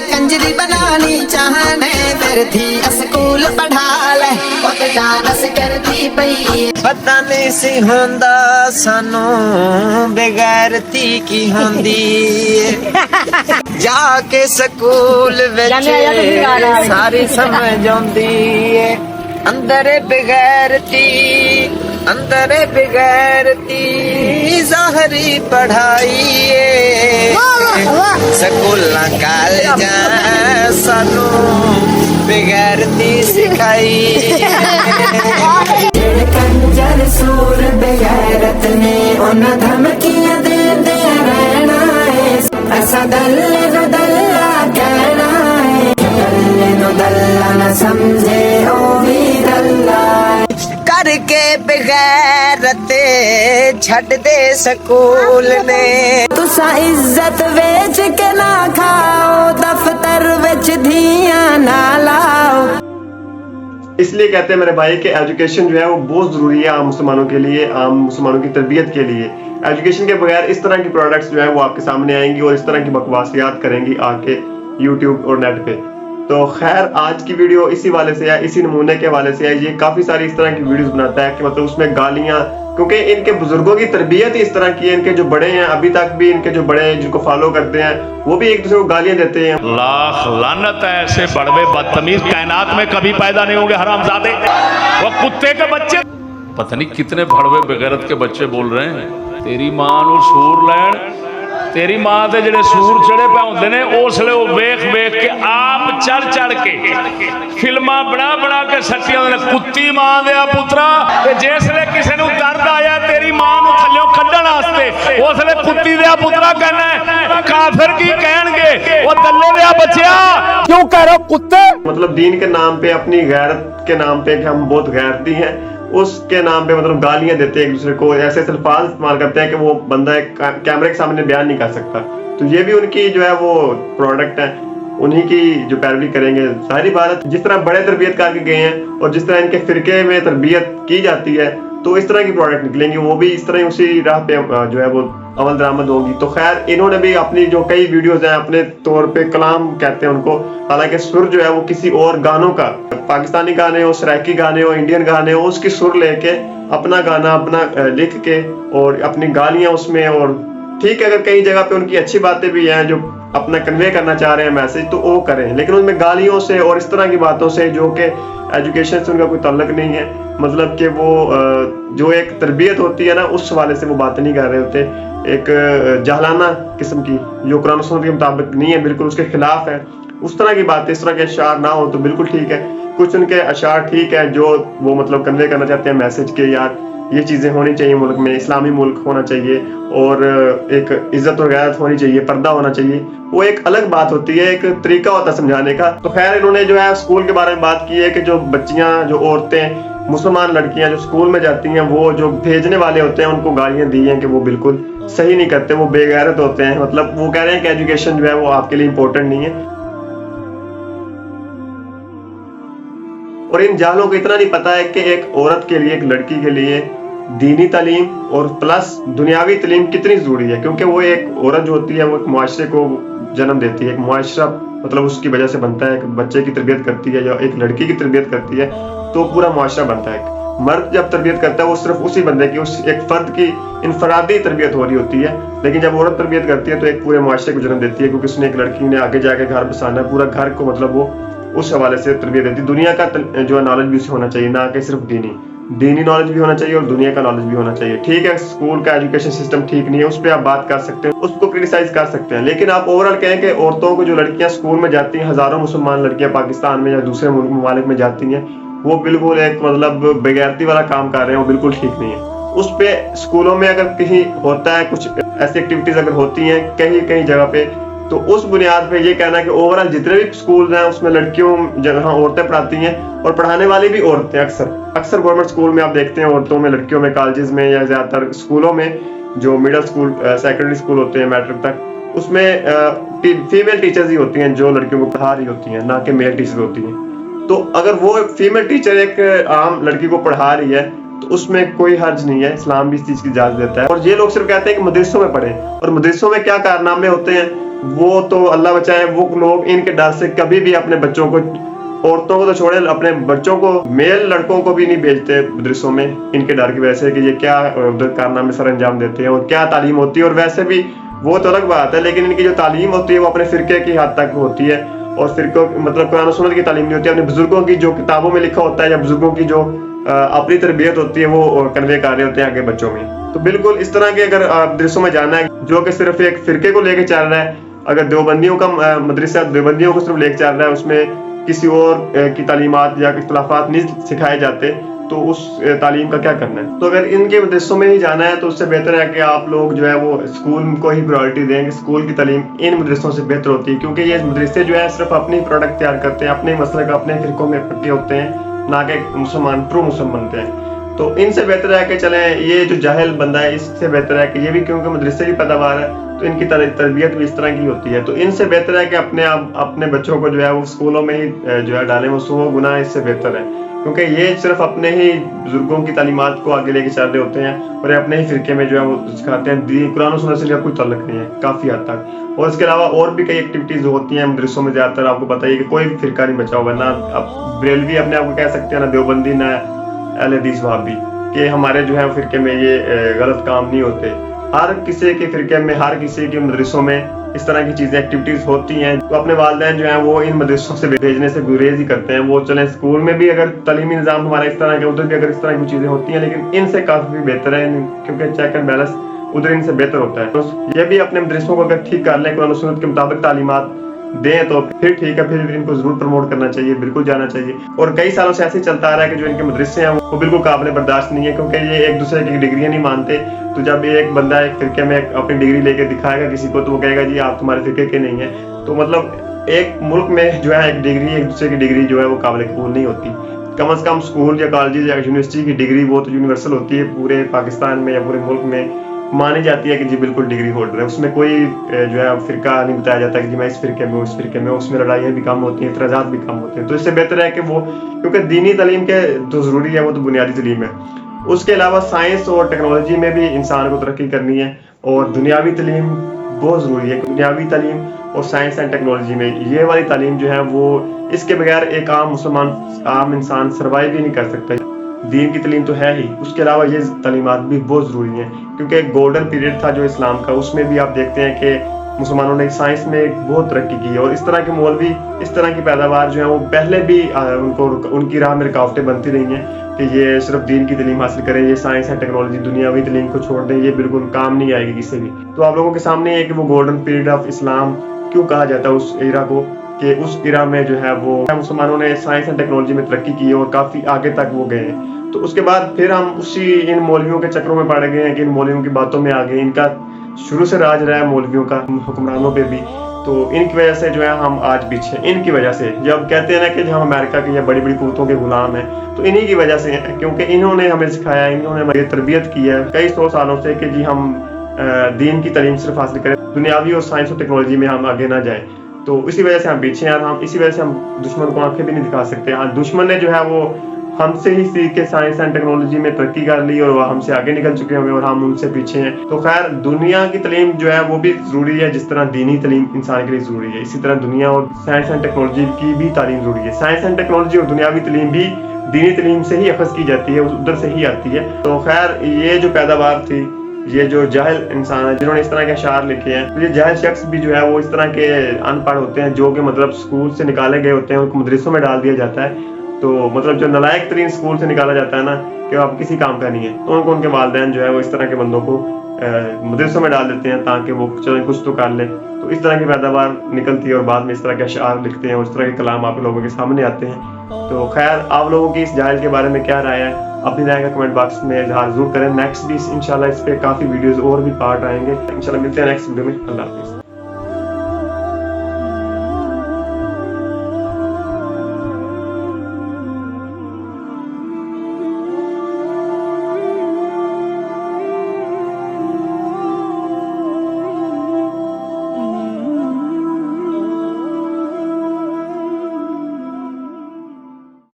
कंजरी बनानी चाहने फिर थी स्कूल पढ़ा ले डांस करती पई पता नहीं सी होंदा सानू बेगैरती की होंदी जाके स्कूल विच सारी समझ आउंदी अंदर बेगैरती ज़ाहरी पढ़ाई स्कूलां कालजां सानू बेगैरती सिखाई कंजर सूर बेगैरत ने उन्हां धमकियां देंदे रहना है असा दल्ले नु दल्ला कहना है दल्ले नु दल्ला न समझे ओ भी दल्ला करके बेगैरते छड़ दे स्कूल ने तुसा इज्जत वेच के ना खाओ दफ्तर विच धियां ना लाओ। इसलिए कहते हैं मेरे भाई कि एजुकेशन जो है वो बहुत जरूरी है आम मुसलमानों के लिए, आम मुसलमानों की तरबियत के लिए। एजुकेशन के बगैर इस तरह की प्रोडक्ट्स जो है वो आपके सामने आएंगी और इस तरह की बकवासियात करेंगी आके यूट्यूब और नेट पे। तो खैर आज की वीडियो इसी वाले से है, इसी नमूने के वाले से है। ये काफी सारी इस तरह की वीडियोस बनाता है कि मतलब उसमें गालियां, क्योंकि इनके बुजुर्गों की तरबियत ही इस तरह की है। इनके जो बड़े हैं अभी तक भी, इनके जो बड़े हैं जिनको फॉलो करते हैं वो भी एक दूसरे को गालियां देते हैं। लाख लानत है ऐसे बड़वे बदतमीज कायनात में कभी पैदा नहीं होंगे हरामजादे। वो कुत्ते के बच्चे, पता नहीं कितने भड़वे बेगैरत के बच्चे बोल रहे हैं तेरी मां नू सूर लैन, तेरी मां दे जेड़े सूर चढ़े पे होंदे ने उसले वो वेख वेख के आप चढ़ के फिल्मां बना के सट्टियां ने कुत्ती मां दे पुत्रा ते जिसले किसी नू दर्द आया तेरी मां नू थल्लों कढण वास्ते उसले कुत्ती दे पुत्रा कहना काफिर की कहणगे ओ दल्ले दे बच्चिया क्यों कह रहे हो कुत्ते। मतलब दीन के नाम पे, अपनी गैरत के नाम पे कि हम बहुत गैरती हैं, उसके नाम पे मतलब गालियां देते हैं एक दूसरे को, ऐसे अल्फाज इस्तेमाल करते हैं कि वो बंदा कैमरे के सामने बयान नहीं कर सकता। तो ये भी उनकी जो है वो प्रोडक्ट है, उन्हीं की जो पैरवी करेंगे। सारी बात जिस तरह बड़े तरबियत करके गए हैं और जिस तरह इनके फिरके में तरबियत की जाती है तो इस तरह की प्रोडक्ट निकलेंगी, वो भी इस तरह उसी राह पे जो है वो अमल दरामद होगी। तो खैर इन्होंने भी अपनी जो कई वीडियोस हैं अपने तौर पे कलाम कहते हैं उनको, हालांकि सुर जो है वो किसी और गानों का, पाकिस्तानी गाने हो, सराइकी गाने हो, इंडियन गाने हो, उसकी सुर लेके अपना गाना अपना लिख के और अपनी गालियां उसमें, और ठीक है अगर कई जगह पे उनकी अच्छी बातें भी हैं जो अपना कन्वे करना चाह रहे हैं मैसेज तो वो करें, लेकिन उनमें गालियों से और इस तरह की बातों से जो कि एजुकेशन से उनका कोई ताल्लुक नहीं है, मतलब कि वो जो एक तरबियत होती है ना उस हवाले से वो बातें नहीं कर रहे होते, एक जाहलाना किस्म की जो कुरान सुन्नत के मुताबिक नहीं है, बिल्कुल उसके खिलाफ है, उस तरह की बातें, इस तरह के अशार ना हो तो बिल्कुल ठीक है। कुछ उनके अशार ठीक है जो वो मतलब कन्वे करना चाहते हैं मैसेज के, यार ये चीज़ें होनी चाहिए मुल्क में, इस्लामी मुल्क होना चाहिए और एक इज्जत और गैरत होनी चाहिए, पर्दा होना चाहिए, वो एक अलग बात होती है, एक तरीका होता है समझाने का। तो खैर इन्होंने जो है स्कूल के बारे में बात की है कि जो बच्चियां, जो औरतें, मुसलमान लड़कियां जो स्कूल में जाती हैं वो जो भेजने वाले होते हैं उनको गालियां दी हैं कि वो बिल्कुल सही नहीं करते, वो बेगैरत होते हैं। मतलब वो कह रहे हैं कि एजुकेशन जो है वो आपके लिए इम्पोर्टेंट नहीं है। और इन जालों को इतना नहीं पता है कि एक औरत के लिए, एक लड़की के लिए दीनी तालीम और प्लस दुनियावी तालीम कितनी जरूरी है, क्योंकि वो एक औरत जो होती है वो एक मुआशरे को जन्म देती है, एक मुआशरा मतलब उसकी वजह से बनता है, एक बच्चे की तरबियत करती है या एक लड़की की तरबियत करती है तो पूरा मुआशरा बनता है। मर्द जब तरबियत करता है वो सिर्फ उसी बंदे की, उस एक फर्द की इनफरादी तरबियत हो रही होती है, लेकिन जब औरत तरबियत करती है तो एक पूरे मुआशरे को जन्म देती है, क्योंकि उसने एक लड़की ने आगे जाके घर बसाना है, पूरा घर को मतलब वो उस हवाले से तरबियत देती है। दुनिया का जो नॉलेज भी उसे होना चाहिए, ना कि सिर्फ दीनी नॉलेज भी होना चाहिए और दुनिया का नॉलेज भी होना चाहिए। ठीक है स्कूल का एजुकेशन सिस्टम ठीक नहीं है, उस पर आप बात कर सकते हैं, उसको क्रिटिसाइज कर सकते हैं, लेकिन आप ओवरऑल कहें कि औरतों को, जो लड़कियां स्कूल में जाती हैं, हजारों मुसलमान लड़कियां पाकिस्तान में या दूसरे ममालिक में जाती हैं, वो बिल्कुल एक मतलब बेगैरती वाला काम कर रहे हैं, वो बिल्कुल ठीक नहीं है। उस पे स्कूलों में अगर कहीं होता है कुछ ऐसी एक्टिविटीज अगर होती हैं कहीं जगह पे, तो उस बुनियाद पे ये कहना कि ओवरऑल जितने भी स्कूल हैं उसमें लड़कियों जहाँ औरतें पढ़ाती हैं और पढ़ाने वाली भी औरतें, अक्सर गवर्नमेंट स्कूल में आप देखते हैं औरतों में, लड़कियों में, कॉलेजेस में या ज्यादातर स्कूलों में जो मिडिल स्कूल, सेकेंडरी स्कूल होते हैं मैट्रिक तक, उसमें फीमेल टीचर्स ही होती हैं जो लड़कियों को पढ़ा रही होती हैं, ना कि मेल टीचर होती हैं। तो अगर वो फीमेल टीचर एक आम लड़की को पढ़ा रही है तो उसमें कोई हर्ज नहीं है, इस्लाम भी इस चीज की इजाजत देता है। और ये लोग सिर्फ कहते हैं कि मदरसों में पढ़े, और मदरसों में क्या कारनामे होते हैं, वो तो अल्लाह बचाए, वो लोग इनके डर से कभी भी अपने बच्चों को, औरतों को तो छोड़े, अपने बच्चों को, मेल लड़कों को भी नहीं भेजते मदरसों में, इनके डर की वजह से कि ये क्या उधर कारनामे सर अंजाम देते हैं और क्या तालीम होती है। और वैसे भी वो तो अलग बात है, लेकिन इनकी जो तालीम होती है वो अपने फिरके की हद तक होती है, और फिरकों मतलब कुरान और सुन्नत की तालीम नहीं होती है। अपने बुजुर्गों की जो किताबों में लिखा होता है या बुजुर्गों की जो अपनी तरबियत होती है वो कन्वे कर रहे होते हैं आगे बच्चों में। तो बिल्कुल इस तरह के अगर मदरसों में जाना है जो कि सिर्फ एक फिरके को लेके चल रहा है, अगर देवबंदियों का मदरसा देवबंदियों को सिर्फ लेके चल रहा है, उसमें किसी और की तालीमात या इख्तिलाफात नहीं सिखाए जाते, तो उस तालीम का क्या करना है। तो अगर इनके मदरसों में ही जाना है तो उससे बेहतर है कि आप लोग जो है वो स्कूल को ही प्रायोरिटी दें। स्कूल की तालीम इन मदरसों से बेहतर होती है, क्योंकि ये मदरसे जो है सिर्फ अपनी प्रोडक्ट तैयार करते हैं, अपने मसले का अपने फिरकों में पक्के होते हैं, ना कि मुसलमान ट्रू मुसलमान बनते हैं। तो इनसे बेहतर है कि चलें ये जो जाहिल बंदा है इससे बेहतर है कि ये भी, क्योंकि मदरसे की पैदावार है तो इनकी तरबियत भी इस तरह की होती है। तो इनसे बेहतर है कि अपने बच्चों को जो है वो स्कूलों में ही जो है डालें, वो 100 गुना इससे बेहतर है, क्योंकि ये सिर्फ अपने ही बुजुर्गों की तालीमात को आगे लेके चल रहे होते हैं और अपने ही फिरके में जो है वो सिखाते हैं। कुरान और सुन्नत से इनका कोई ताल्लुक नहीं है काफ़ी हद तक। और इसके अलावा और भी कई एक्टिविटीज़ होती हैं मदरसों में, ज़्यादातर आपको पता है कि कोई भी फिरका नहीं बचा हुआ, ना अब बरेलवी अपने आप को कह सकते हैं, ना देवबंदी, ना अहले हदीस वहाबी, कि हमारे जो है फिरके में ये गलत काम नहीं होते। हर किसी के फिरके में, हर किसी के मदरसों में इस तरह की चीज़ें एक्टिविटीज़ होती हैं। तो अपने वालिदैन जो हैं वो इन मदरसों से भेजने से गुरेज ही करते हैं। वो चलें स्कूल में भी अगर तालीमी निज़ाम हमारा इस तरह का, उधर भी अगर इस तरह की चीज़ें होती हैं, लेकिन इनसे काफ़ी बेहतर है, क्योंकि चेक एंड बैलेंस उधर इनसे बेहतर होता है। तो ये भी अपने मदरसों को अगर ठीक कर लें, कुरान और सुन्नत के मुताबिक तालीमात दें तो फिर ठीक है, फिर इनको जरूर प्रमोट करना चाहिए, बिल्कुल जाना चाहिए। और कई सालों से ऐसे चलता आ रहा है कि जो इनके मदरसे हैं वो बिल्कुल काबिल बर्दाश्त नहीं है, क्योंकि ये एक दूसरे की डिग्रियां नहीं मानते। तो जब एक बंदा एक फिरके में अपनी डिग्री लेके दिखाएगा किसी को, तो वो कहेगा जी आप तुम्हारे फिरके के नहीं है। तो मतलब एक मुल्क में जो है एक डिग्री, एक दूसरे की डिग्री जो है वो काबिल कबूल नहीं होती। कम से कम स्कूल या कॉलेज या यूनिवर्सिटी की डिग्री वो तो यूनिवर्सल होती है, पूरे पाकिस्तान में या पूरे मुल्क में मानी जाती है कि जी बिल्कुल डिग्री होल्डर है। उसमें कोई जो है फिरका नहीं बताया जाता कि जी मैं इस फिरके में, उस फिरके में, उसमें लड़ाइयाँ भी कम होती हैं, इतराज़ात भी कम होते हैं। तो इससे बेहतर है कि वो, क्योंकि दीनी तालीम के जो ज़रूरी है वो तो बुनियादी तालीम है, उसके अलावा साइंस और टेक्नोलॉजी में भी इंसान को तरक्की करनी है, और दुनियावी तालीम बहुत ज़रूरी है। दुनियावी तालीम और साइंस एंड टेक्नोलॉजी में ये वाली तालीम जो है वो, इसके बगैर एक आम मुसलमान, आम इंसान सर्वाइव ही नहीं कर सकता। दीन की तालीम तो है ही, उसके अलावा ये तालीमात भी बहुत ज़रूरी हैं, क्योंकि एक गोल्डन पीरियड था जो इस्लाम का, उसमें भी आप देखते हैं कि मुसलमानों ने साइंस में बहुत तरक्की की है। और इस तरह के मौलवी, इस तरह की पैदावार जो है वो पहले भी उनकी राह में रुकावटें बनती रही हैं कि ये सिर्फ दीन की तालीम हासिल करें, ये साइंस एंड टेक्नोलॉजी दुनियावी तालीम को छोड़ दें, ये बिल्कुल काम नहीं आएगी किसी भी। तो आप लोगों के सामने है कि वो गोल्डन पीरियड ऑफ इस्लाम क्यों कहा जाता है उस एरा को, कि उस एरा में जो है वो मुसलमानों ने साइंस एंड टेक्नोलॉजी में तरक्की की है और काफ़ी आगे तक वो गए हैं। तो उसके बाद फिर हम उसी इन मौलवियों के चक्रों में पड़ गए हैं कि इन मौलवियों की बातों में आ गए। इनका शुरू से राज रहा है मौलवियों का हुक्मरानों पे भी, तो इनकी वजह से जो है हम आज पीछे, इनकी वजह से। जब कहते हैं ना कि हम अमेरिका की या बड़ी बड़ी कुव्वतों के गुलाम हैं, तो इन्हीं की वजह से है, क्योंकि इन्होंने हमें सिखाया, इन्होंने हमारी तरबियत की है कई 100 सालों से कि जी हम दीन की तालीम सिर्फ हासिल करें, दुनियावी और साइंस और टेक्नोलॉजी में हम आगे ना जाएं। तो इसी वजह से हम पीछे हैं, हम इसी वजह से हम दुश्मन को आंखें भी नहीं दिखा सकते। हाँ, दुश्मन ने जो है वो हमसे ही सीख के साइंस एंड टेक्नोलॉजी में तरक्की कर ली और हमसे आगे निकल चुके हैं और हम उनसे पीछे हैं। तो खैर, दुनिया की तालीम जो है वो भी ज़रूरी है, जिस तरह दीनी तालीम इंसान के लिए ज़रूरी है, इसी तरह दुनिया और साइंस एंड टेक्नोलॉजी की भी तालीम ज़रूरी है। साइंस एंड टेक्नोलॉजी और दुनियावी तालीम भी दीनी तालीम से ही अखज़ की जाती है, उधर से ही आती है। तो खैर, ये जो पैदावार थी, ये जो जाहिल इंसान है जिन्होंने इस तरह के अशार लिखे हैं, तो ये जाहिल शख्स भी जो है वो इस तरह के अनपढ़ होते हैं, जो कि मतलब स्कूल से निकाले गए होते हैं, उनको मदरसों में डाल दिया जाता है। तो मतलब जो नालायक तरीन स्कूल से निकाला जाता है ना, कि आप किसी काम का नहीं है, तो उनको उनके वालिदैन जो है वो इस तरह के बंदों को मदरसों में डाल देते हैं ताकि वो चलो कुछ तो कर ले। तो इस तरह की पैदावार निकलती है और बाद में इस तरह के अशार लिखते हैं, उस तरह के कलाम आप लोगों के सामने आते हैं। तो खैर, आप लोगों की इस जाहिल के बारे में क्या राय है, अपनी राय का कमेंट बॉक्स में इजहार जरूर करें। नेक्स्ट भी इंशाल्लाह इस पे काफ़ी वीडियोज़ और भी पार्ट आएंगे। इंशाल्लाह मिलते हैं नेक्स्ट वीडियो में। अल्लाह हाफिज़।